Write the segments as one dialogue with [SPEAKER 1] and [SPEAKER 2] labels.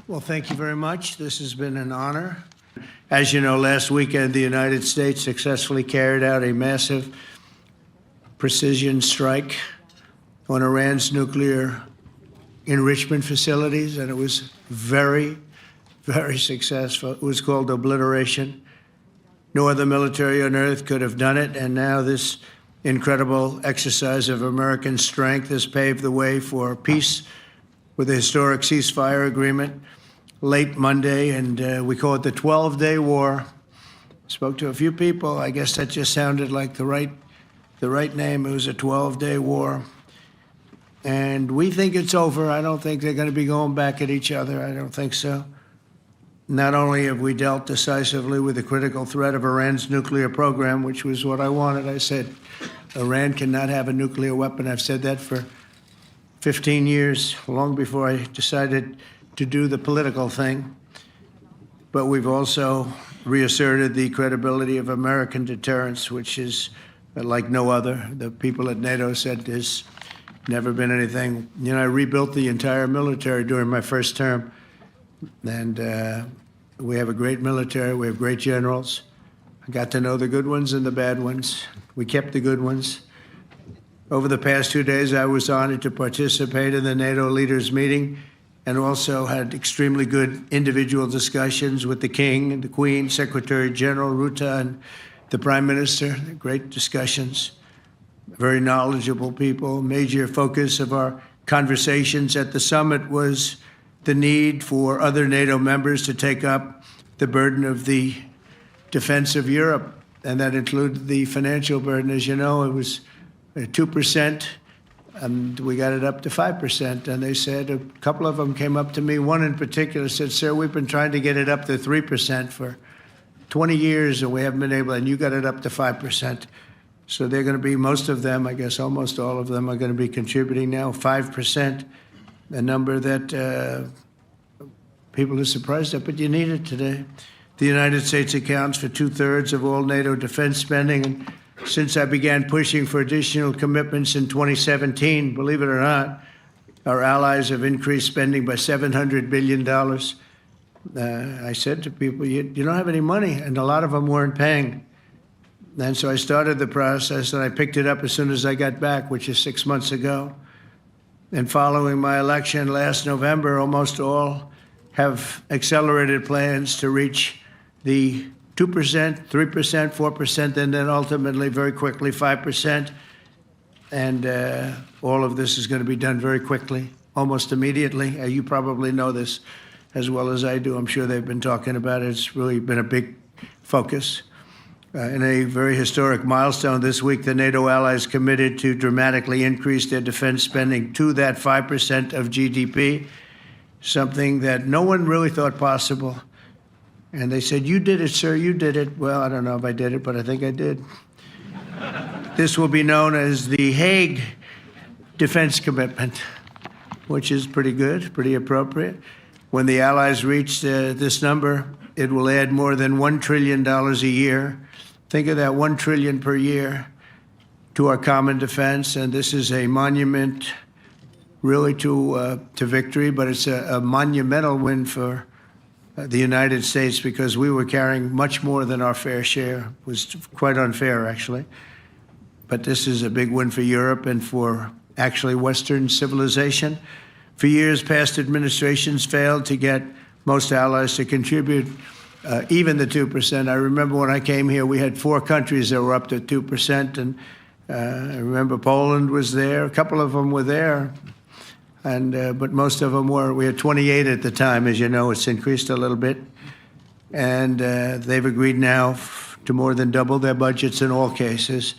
[SPEAKER 1] Well, thank you very much. This has been an honor. As you know, last weekend, the United States successfully carried out a massive precision strike on Iran's nuclear enrichment facilities, and it was very, very successful. It was called obliteration. No other military on earth could have done it, and now this incredible exercise of American strength has paved the way for peace with a historic ceasefire agreement late Monday, and we call it the 12-day war. Spoke to a few people. I guess that just sounded like the right name. It was a 12-day war. And we think it's over. I don't think they're going to be going back at each other. I don't think so. Not only have we dealt decisively with the critical threat of Iran's nuclear program, which was what I wanted. I said, Iran cannot have a nuclear weapon. I've said that for 15 years, long before I decided to do the political thing. But we've also reasserted the credibility of American deterrence, which is like no other. The people at NATO said there's never been anything. You know, I rebuilt the entire military during my first term. And we have a great military. We have great generals. I got to know the good ones and the bad ones. We kept the good ones. Over the past 2 days, I was honored to participate in the NATO leaders meeting and also had extremely good individual discussions with the King and the Queen, Secretary General Rutte, and the Prime Minister. Great discussions. Very knowledgeable people. Major focus of our conversations at the summit was the need for other NATO members to take up the burden of the defense of Europe, and that included the financial burden. As you know, it was 2%, and we got it up to 5%. And they said, a couple of them came up to me, one in particular said, "Sir, we've been trying to get it up to 3% for 20 years, and we haven't been able, and you got it up to 5%. So they're going to be, most of them, I guess almost all of them, are going to be contributing now 5%, a number that people are surprised at, but you need it today. The United States accounts for 2/3 of all NATO defense spending, and since I began pushing for additional commitments in 2017, believe it or not, our allies have increased spending by $700 billion. I said to people, you don't have any money, and a lot of them weren't paying. And so I started the process, and I picked it up as soon as I got back, which is 6 months ago. And following my election last November, almost all have accelerated plans to reach the 2%, 3%, 4%, and then ultimately, very quickly, 5%. And all of this is going to be done very quickly, almost immediately. You probably know this as well as I do. I'm sure they've been talking about it. It's really been a big focus. In a very historic milestone this week, the NATO allies committed to dramatically increase their defense spending to that 5% of GDP, something that no one really thought possible. And they said, "You did it, sir, you did it." Well, I don't know if I did it, but I think I did. This will be known as the Hague Defense Commitment, which is pretty good, pretty appropriate. When the allies reach this number, it will add more than $1 trillion a year. Think of that, $1 trillion per year to our common defense. And this is a monument really to victory, but it's a monumental win for the United States, because we were carrying much more than our fair share. It was quite unfair, actually. But this is a big win for Europe and for actually Western civilization. For years, past administrations failed to get most allies to contribute even the 2%. I remember when I came here, we had 4 countries that were up to 2%. And I remember Poland was there. A couple of them were there. But most of them were. We had 28 at the time. As you know, it's increased a little bit. And they've agreed now to more than double their budgets in all cases.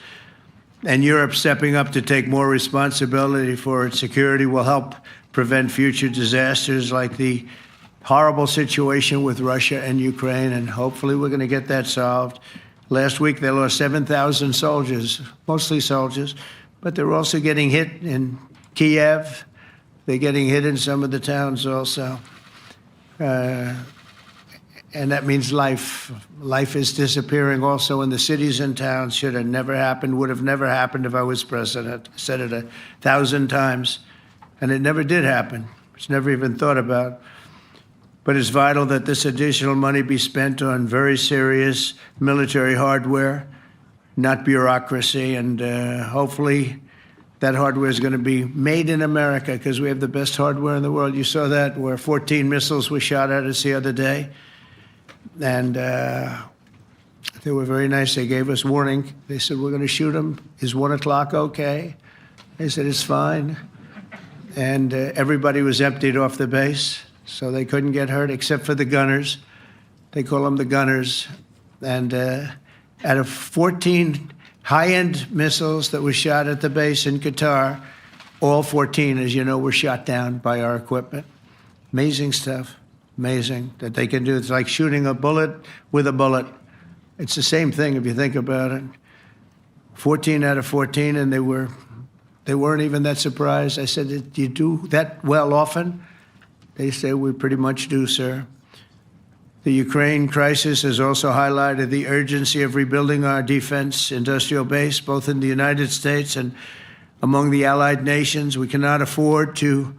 [SPEAKER 1] And Europe stepping up to take more responsibility for its security will help prevent future disasters like the horrible situation with Russia and Ukraine. And hopefully we're going to get that solved. Last week, they lost 7,000 soldiers, mostly soldiers. But they're also getting hit in Kiev. They're getting hit in some of the towns also. And that means life. Life is disappearing also in the cities and towns. Should have never happened, would have never happened if I was president. I said it 1,000 times. And it never did happen. It's never even thought about. But it's vital that this additional money be spent on very serious military hardware, not bureaucracy. And hopefully that hardware is going to be made in America because we have the best hardware in the world. You saw that where 14 missiles were shot at us the other day. And they were very nice. They gave us warning. They said, we're going to shoot them. Is 1 o'clock okay? They said, it's fine. And everybody was emptied off the base, so they couldn't get hurt except for the gunners. They call them the gunners. And out of 14 high-end missiles that were shot at the base in Qatar, all 14, as you know, were shot down by our equipment. Amazing stuff. Amazing that they can do. It's like shooting a bullet with a bullet. It's the same thing if you think about it. 14 out of 14, and they weren't even that surprised. I said, do you do that well often? They say, we pretty much do, sir. The Ukraine crisis has also highlighted the urgency of rebuilding our defense industrial base, both in the United States and among the allied nations. We cannot afford to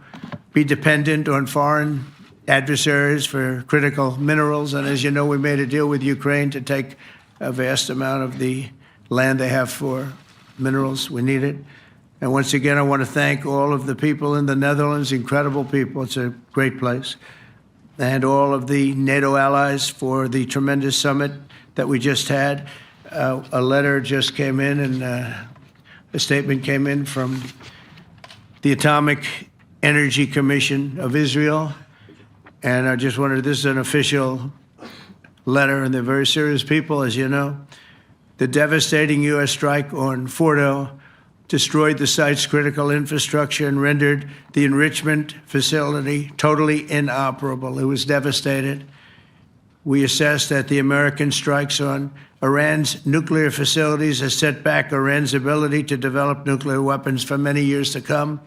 [SPEAKER 1] be dependent on foreign adversaries for critical minerals. And as you know, we made a deal with Ukraine to take a vast amount of the land they have for minerals. We need it. And once again, I want to thank all of the people in the Netherlands, incredible people. It's a great place. And all of the NATO allies for the tremendous summit that we just had. A letter just came in, and a statement came in from the Atomic Energy Commission of Israel. And I just wanted, this is an official letter, and they're very serious people, as you know. The devastating U.S. strike on Fordo destroyed the site's critical infrastructure and rendered the enrichment facility totally inoperable. It was devastated. We assess that the American strikes on Iran's nuclear facilities has set back Iran's ability to develop nuclear weapons for many years to come.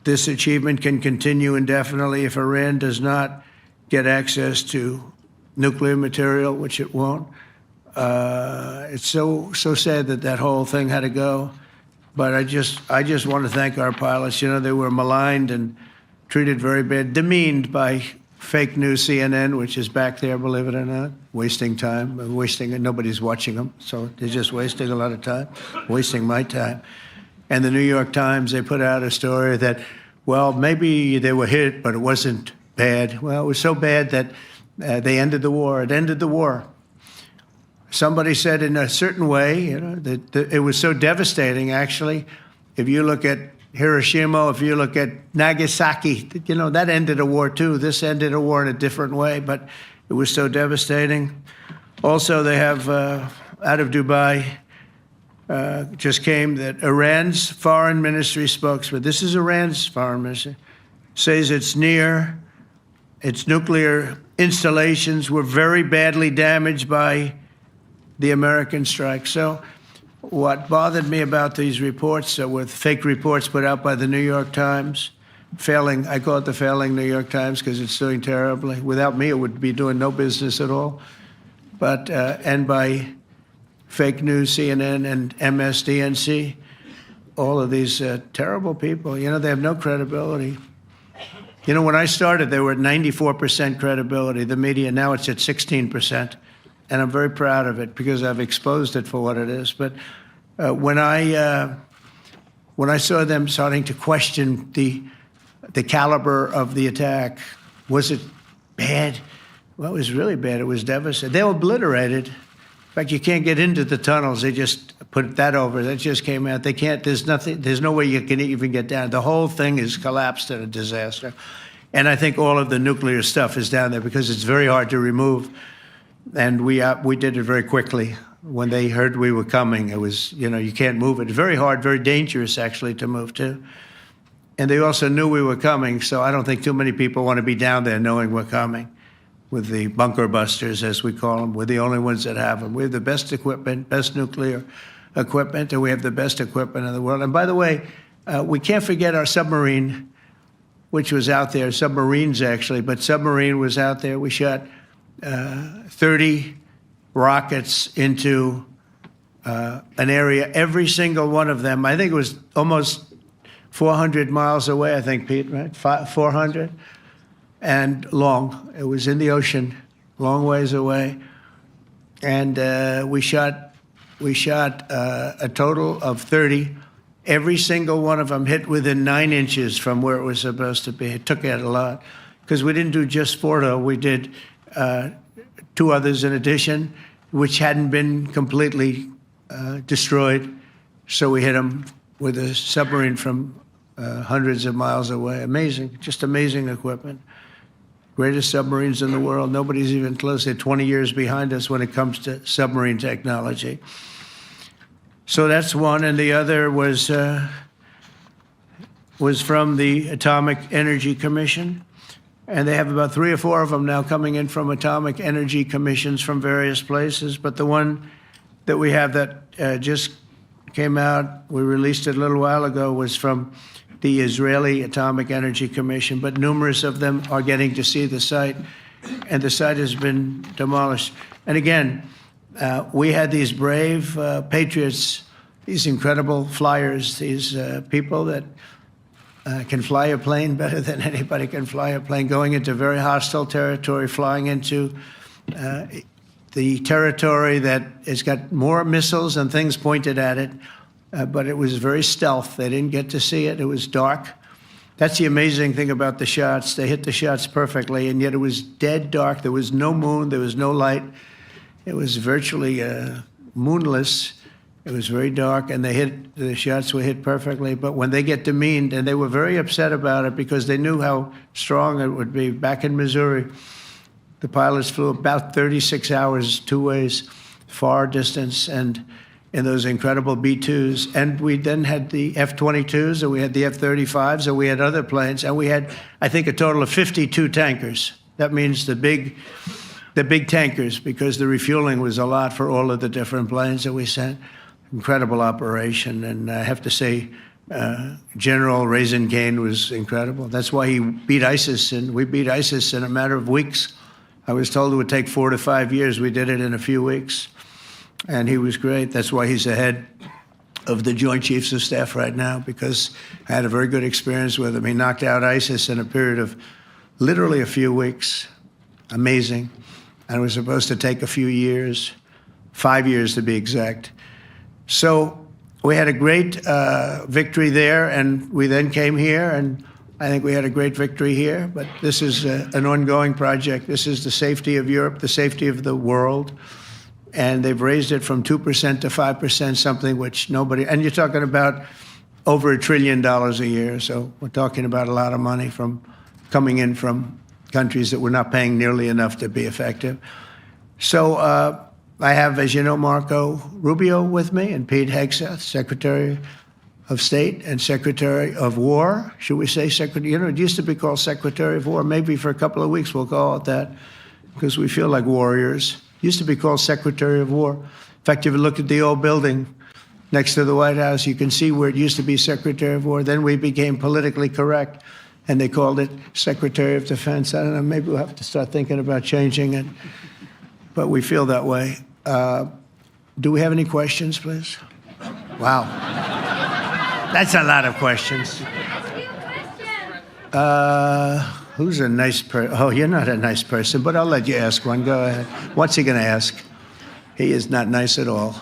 [SPEAKER 1] This achievement can continue indefinitely if Iran does not get access to nuclear material, which it won't. It's so sad that that whole thing had to go. But I just want to thank our pilots. You know, they were maligned and treated very bad, demeaned by fake news CNN, which is back there, believe it or not, wasting time, nobody's watching them, so they're just wasting a lot of time, wasting my time. And the New York Times, they put out a story that, well, maybe they were hit, but it wasn't bad. Well, it was so bad that they ended the war. It ended the war. Somebody said in a certain way, you know, that it was so devastating, actually. If you look at Hiroshima, if you look at Nagasaki, you know, that ended a war too. This ended a war in a different way, but it was so devastating. Also, they have, out of Dubai, just came that Iran's foreign ministry spokesman, this is Iran's foreign ministry, says its nuclear installations were very badly damaged by the American strike. So what bothered me about these reports with fake reports put out by the New York Times, failing, I call it the failing New York Times because it's doing terribly. Without me, it would be doing no business at all. But, and by fake news, CNN and MSDNC, all of these terrible people, you know, they have no credibility. You know, when I started, they were at 94% credibility, the media. Now it's at 16%. And I'm very proud of it because I've exposed it for what it is. But when I saw them starting to question the caliber of the attack, was it bad? Well, it was really bad. It was devastating. They were obliterated. In fact, you can't get into the tunnels. They just put that over. That just came out. They can't. There's nothing. There's no way you can even get down. The whole thing is collapsed in a disaster. And I think all of the nuclear stuff is down there because it's very hard to remove. And we did it very quickly. When they heard we were coming, it was, you know, you can't move it. Very hard, very dangerous, actually, to move to. And they also knew we were coming, so I don't think too many people want to be down there knowing we're coming with the bunker busters, as we call them. We're the only ones that have them. We have the best equipment, best nuclear equipment, and we have the best equipment in the world. And by the way, we can't forget our submarine, which was out there, submarines, actually, but submarine was out there. We shot 30 rockets into an area, every single one of them. I think it was almost 400 miles away, I think, Pete, right? 400? and long. It was in the ocean, long ways away. And we shot a total of 30. Every single one of them hit within 9 inches from where it was supposed to be. It took out a lot because we didn't do just 4, though. We did 2 others in addition, which hadn't been completely destroyed. So we hit them with a submarine from hundreds of miles away. Amazing, just amazing equipment. Greatest submarines in the world. Nobody's even close. They're 20 years behind us when it comes to submarine technology. So that's one, and the other was from the Atomic Energy Commission, and they have about 3 or 4 of them now coming in from atomic energy commissions from various places. But the one that we have that just came out, we released it a little while ago, was from the Israeli Atomic Energy Commission, but numerous of them are getting to see the site, and the site has been demolished. And again, we had these brave patriots, these incredible flyers, these people that can fly a plane better than anybody can fly a plane, going into very hostile territory, flying into the territory that has got more missiles and things pointed at it. But it was very stealth. They didn't get to see it. It was dark. That's the amazing thing about the shots. They hit the shots perfectly, and yet it was dead dark. There was no moon. There was no light. It was virtually moonless. It was very dark, and the shots were hit perfectly. But when they get demeaned, and they were very upset about it because they knew how strong it would be. Back in Missouri, the pilots flew about 36 hours, 2 ways, far distance, and in those incredible B-2s. And we then had the F-22s, and we had the F-35s, and we had other planes, and we had, I think, a total of 52 tankers. That means the big tankers, because the refueling was a lot for all of the different planes that we sent. Incredible operation, and I have to say, General Raisin Cain was incredible. That's why he beat ISIS, and we beat ISIS in a matter of weeks. I was told it would take 4 to 5 years. We did it in a few weeks. And he was great. That's why he's the head of the Joint Chiefs of Staff right now, because I had a very good experience with him. He knocked out ISIS in a period of literally a few weeks. Amazing. And it was supposed to take a few years, 5 years to be exact. So we had a great victory there, and we then came here, and I think we had a great victory here. But this is an ongoing project. This is the safety of Europe, the safety of the world. And they've raised it from 2% to 5%, something which nobody, and you're talking about over $1 trillion a year. So we're talking about a lot of money coming in from countries that were not paying nearly enough to be effective. So I have, as you know, Marco Rubio with me, and Pete Hegseth, Secretary of State and Secretary of War. Should we say Secretary? You know, it used to be called Secretary of War. Maybe for a couple of weeks we'll call it that, because we feel like warriors. Used to be called Secretary of War. In fact, if you look at the old building next to the White House, you can see where it used to be Secretary of War. Then we became politically correct, and they called it Secretary of Defense. I don't know, maybe we'll have to start thinking about changing it, but we feel that way. Do we have any questions, please? Wow. That's a lot of questions. Who's a nice person? Oh, you're not a nice person, but I'll let you ask one. Go ahead. What's he going to ask? He is not nice at all.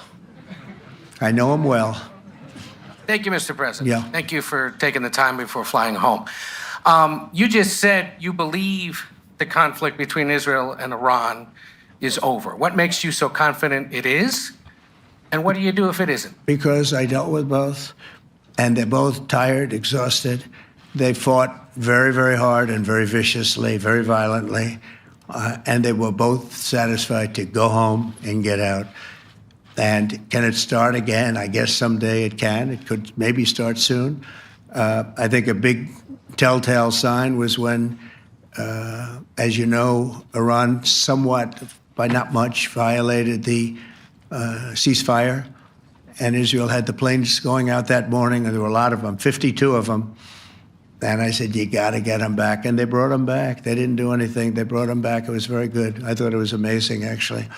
[SPEAKER 1] I know him well.
[SPEAKER 2] Thank you, Mr. President.
[SPEAKER 1] Yeah.
[SPEAKER 2] Thank you for taking the time before flying home. You just said you believe the conflict between Israel and Iran is over. What makes you so confident it is? And what do you do if it isn't?
[SPEAKER 1] Because I dealt with both, and they're both tired, exhausted. They fought very, very hard and very viciously, very violently, and they were both satisfied to go home and get out. And can it start again? I guess someday it can. It could maybe start soon. I think a big telltale sign was when, as you know, Iran somewhat, by not much, violated the ceasefire, and Israel had the planes going out that morning, and there were a lot of them, 52 of them. And I said, you got to get them back. And they brought them back. They didn't do anything. They brought them back. It was very good. I thought it was amazing, actually.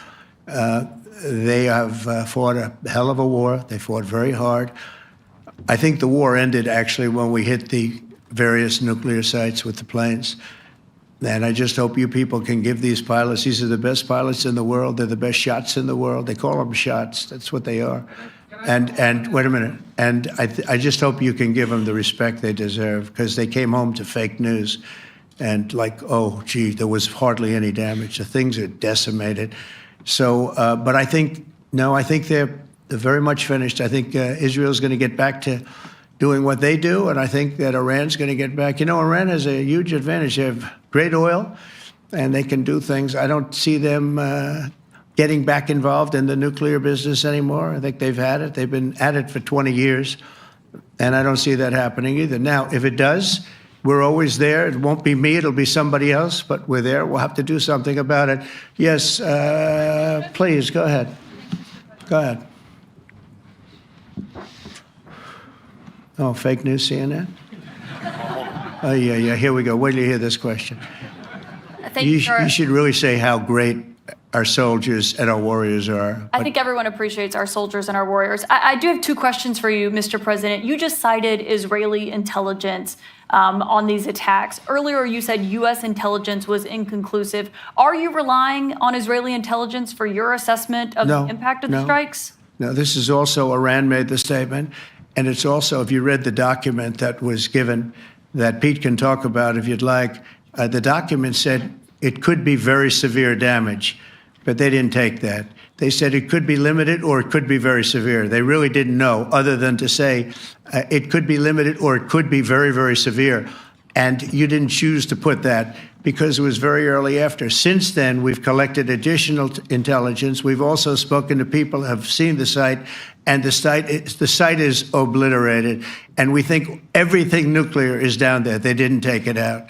[SPEAKER 1] They have fought a hell of a war. They fought very hard. I think the war ended, actually, when we hit the various nuclear sites with the planes. And I just hope you people can give these pilots, these are the best pilots in the world. They're the best shots in the world. They call them shots. That's what they are. And wait a minute. And I just hope you can give them the respect they deserve, because they came home to fake news. And like, oh, gee, there was hardly any damage. The things are decimated. So, but I think, no, I think they're very much finished. I think Israel's going to get back to doing what they do, and I think that Iran's going to get back. You know, Iran has a huge advantage. They have great oil, and they can do things. I don't see them getting back involved in the nuclear business anymore. I think they've had it. They've been at it for 20 years, and I don't see that happening either. Now, if it does, we're always there. It won't be me. It'll be somebody else, but we're there. We'll have to do something about it. Yes, please, go ahead. Go ahead. Oh, fake news, CNN? Oh, yeah, here we go. Wait till you hear this question. You should really say how great our soldiers and our warriors are.
[SPEAKER 3] I think everyone appreciates our soldiers and our warriors. I do have two questions for you, Mr. President. You just cited Israeli intelligence on these attacks. Earlier, you said U.S. intelligence was inconclusive. Are you relying on Israeli intelligence for your assessment of the impact of the strikes?
[SPEAKER 1] No, this is also Iran made the statement. And it's also, if you read the document that was given, that Pete can talk about if you'd like, the document said it could be very severe damage, but they didn't take that. They said it could be limited or it could be very severe. They really didn't know, other than to say it could be limited or it could be very, very severe. And you didn't choose to put that because it was very early after. Since then, we've collected additional intelligence. We've also spoken to people who have seen the site, and the site is obliterated. And we think everything nuclear is down there. They didn't take it out.